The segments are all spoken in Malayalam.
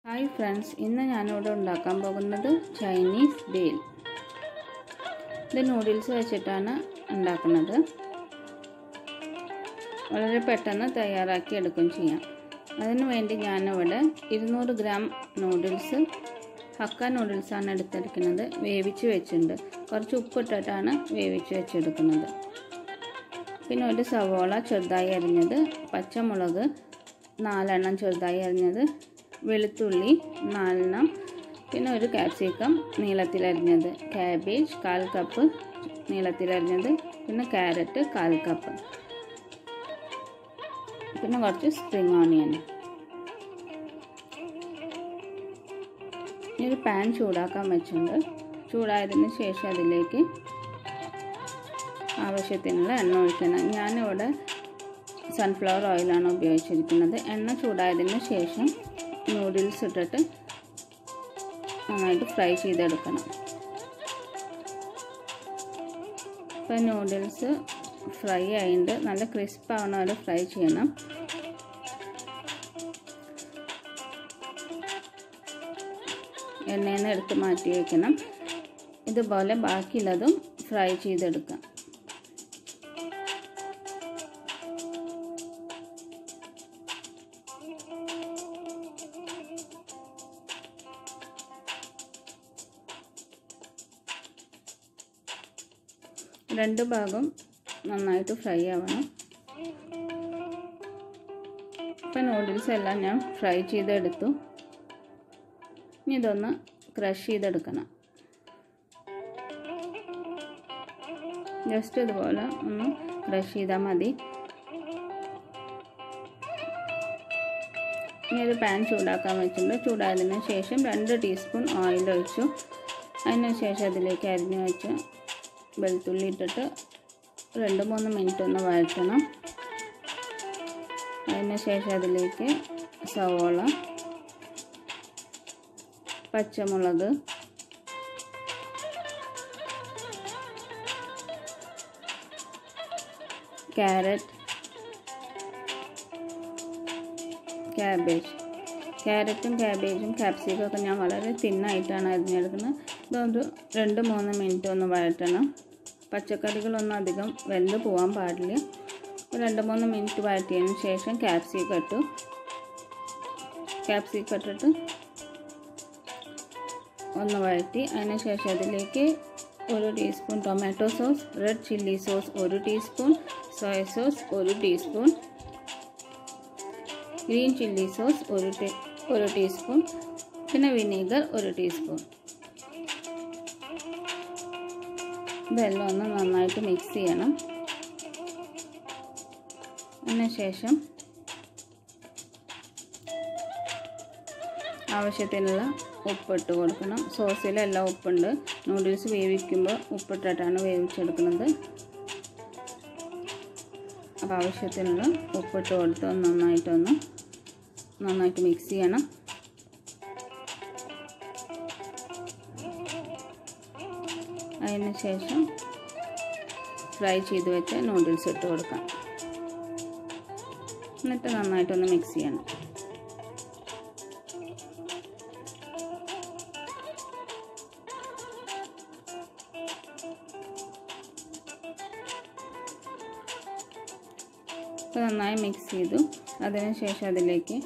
Hi friends, ഇന്ന് ഞാൻ ഇവിടെ ഉണ്ടാക്കാൻ പോകുന്നത് ചൈനീസ് ബേൽ. ഇത് നൂഡിൽസ് വെച്ചിട്ടാണ് ഉണ്ടാക്കുന്നത്. വളരെ പെട്ടെന്ന് തയ്യാറാക്കി എടുക്കുകയും ചെയ്യാം. അതിനു വേണ്ടി ഞാൻ ഇവിടെ 200 ഗ്രാം നൂഡിൽസ് ഹക്ക നൂഡിൽസ് ആണ് എടുത്തിരിക്കുന്നത്. വേവിച്ച് വെച്ചിട്ടുണ്ട്. കുറച്ച് ഉപ്പിട്ടിട്ടാണ് വേവിച്ച് വെച്ചെടുക്കുന്നത്. പിന്നെ ഒരു സവോള ചെറുതായി അരിഞ്ഞത്, പച്ചമുളക് 4 എണ്ണം ചെറുതായി അരിഞ്ഞത്, വെളുത്തുള്ളി 4 എണ്ണം, പിന്നെ ഒരു ക്യാപ്സിക്കം നീളത്തിലരിഞ്ഞത്, കാബേജ് 1/4 കപ്പ് നീളത്തിലരിഞ്ഞത്, പിന്നെ ക്യാരറ്റ് 1/4 കപ്പ്, പിന്നെ കുറച്ച് സ്പ്രിംഗ് ഓണിയൻ. ഒരു പാൻ ചൂടാക്കാൻ വെച്ചിട്ടുണ്ട്. ചൂടായതിന് ശേഷം അതിലേക്ക് ആവശ്യത്തിനുള്ള എണ്ണ ഒഴിക്കണം. ഞാനിവിടെ സൺഫ്ലവർ ഓയിലാണ് ഉപയോഗിച്ചിരിക്കുന്നത്. എണ്ണ ചൂടായതിന് ശേഷം നൂഡിൽസ് ഇട്ടിട്ട് നന്നായിട്ട് ഫ്രൈ ചെയ്തെടുക്കണം. ഇപ്പോൾ നൂഡിൽസ് ഫ്രൈ ആയിട്ട് നല്ല ക്രിസ്പ് ആവണ വരെ ഫ്രൈ ചെയ്യണം. എണ്ണയിൽ നിന്ന് എടുത്ത് മാറ്റി വയ്ക്കണം. ഇതുപോലെ ബാക്കിയുള്ളതും ഫ്രൈ ചെയ്തെടുക്കാം. രണ്ട് ഭാഗം നന്നായിട്ട് ഫ്രൈ ആവണം. ഇപ്പം നൂഡിൽസ് എല്ലാം ഞാൻ ഫ്രൈ ചെയ്തെടുത്തു. ഇനി ഇതൊന്ന് ക്രഷ് ചെയ്തെടുക്കണം. ജസ്റ്റ് ഇതുപോലെ ഒന്ന് ക്രഷ് ചെയ്താൽ മതി. ഇനി ഒരു പാൻ ചൂടാക്കാൻ വെച്ചിട്ടുണ്ട്. ചൂടായതിന് ശേഷം 2 ടീസ്പൂൺ ഓയിൽ ഒഴിച്ചു. അതിന് ശേഷം അതിലേക്ക് അരിഞ്ഞു വെച്ച് വെളുത്തുള്ളി ഇട്ടിട്ട് 2-3 മിനിറ്റ് ഒന്ന് വഴറ്റണം. അതിന് ശേഷം അതിലേക്ക് സവോള, പച്ചമുളക്, ക്യാരറ്റ്, ക്യാരറ്റും ക്യാബേജും ക്യാപ്സിക്കം ഒക്കെ ഞാൻ വളരെ തിന്നായിട്ടാണ് അരിഞ്ഞെടുക്കുന്നത്. ഇതൊരു 2-3 മിനിറ്റ് ഒന്ന് വഴറ്റണം. പച്ചക്കറികളൊന്നും അധികം വെന്ത് പോകാൻ പാടില്ല. 2-3 മിനിറ്റ് വഴറ്റിയതിന് ശേഷം ക്യാപ്സിക്കം ഇട്ടിട്ട് ഒന്ന് വഴറ്റി. അതിന് ശേഷം അതിലേക്ക് 1 teaspoon tomato sauce, red chilli sauce 1 teaspoon, soya sauce 1 teaspoon, green chilli sauce 1 teaspoon, പിന്നെ വിനീഗർ 1 ടീസ്പൂൺ. ഇതെല്ലാം ഒന്ന് നന്നായിട്ട് മിക്സ് ചെയ്യണം. അതിനുശേഷം ആവശ്യത്തിനുള്ള ഉപ്പിട്ട് കൊടുക്കണം. സോസിലെല്ലാം ഉപ്പുണ്ട്. നൂഡിൽസ് വേവിക്കുമ്പോൾ ഉപ്പിട്ടിട്ടാണ് വേവിച്ചെടുക്കുന്നത്. അപ്പോൾ ആവശ്യത്തിനുള്ള ഉപ്പിട്ട് കൊടുത്ത് നന്നായിട്ട് മിക്സ് ചെയ്യണം. അതിന് ശേഷം ഫ്രൈ ചെയ്ത് വെച്ച നൂഡിൽസ് ഇട്ട് കൊടുക്കാം. എന്നിട്ട് നന്നായിട്ടൊന്ന് മിക്സ് ചെയ്യണം. ഇപ്പോൾ നന്നായി മിക്സ് ചെയ്തു. അതിനുശേഷം അതിലേക്ക്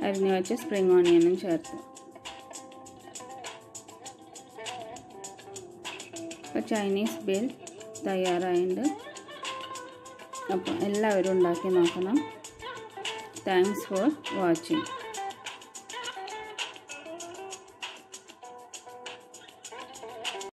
അരിഞ്ഞു വെച്ച സ്പ്രിംഗ് ഓണിയനും ചേർത്തു. അപ്പോൾ ചൈനീസ് ബേൽ തയ്യാറായിട്ടുണ്ട്. അപ്പോൾ എല്ലാവരും ഉണ്ടാക്കി നോക്കണം. Thanks for watching.